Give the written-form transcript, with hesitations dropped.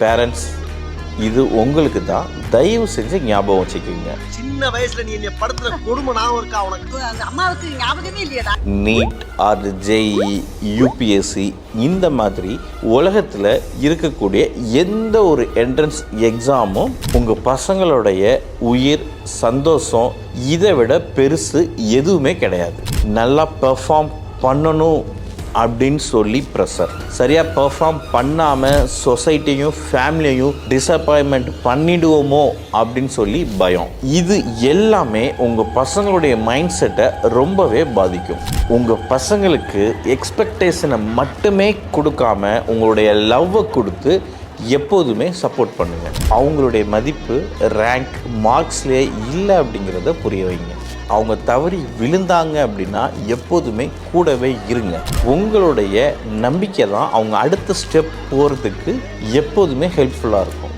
Parents, இது உங்களுக்கு தான். தயவு செஞ்சு ஞாபகம் வச்சுக்கோங்க. சின்ன வயசுல நீ என்ன படுத்துற கொடுமை நான் இருக்கா உனக்கு? அந்த அம்மாவுக்கு ஞாபகமே இல்லையா? நீட் ஆர் ஜேஇ, யூபிஎஸ்சி இந்த மாதிரி உலகத்தில் இருக்கக்கூடிய எந்த ஒரு என்ட்ரன்ஸ் எக்ஸாமும் உங்கள் பசங்களுடைய உயிர் சந்தோஷம் இதை விட பெருசு எதுவுமே கிடையாது. நல்லா பெர்ஃபார்ம் பண்ணணும் அப்படின்னு சொல்லி ப்ரெஷர், சரியாக பெர்ஃபார்ம் பண்ணாமல் சொசைட்டியும் ஃபேமிலியையும் டிசப்பாயின்மெண்ட் பண்ணிடுவோமோ அப்படின்னு சொல்லி பயம். இது எல்லாமே உங்கள் பசங்களுடைய மைண்ட் செட்டை ரொம்பவே பாதிக்கும். உங்கள் பசங்களுக்கு எக்ஸ்பெக்டேஷனை மட்டுமே கொடுக்காம உங்களுடைய லவ்வை கொடுத்து எப்போதுமே சப்போர்ட் பண்ணுங்கள். அவங்களுடைய மதிப்பு ரேங்க் மார்க்ஸ்லேயே இல்லை அப்படிங்கிறத புரிய வைங்க. அவங்க தவறி விழுந்தாங்க அப்படின்னா எப்போதுமே கூடவே இருங்க. உங்களுடைய நம்பிக்கை தான் அவங்க அடுத்த ஸ்டெப் போகிறதுக்கு எப்போதுமே ஹெல்ப்ஃபுல்லாக இருக்கும்.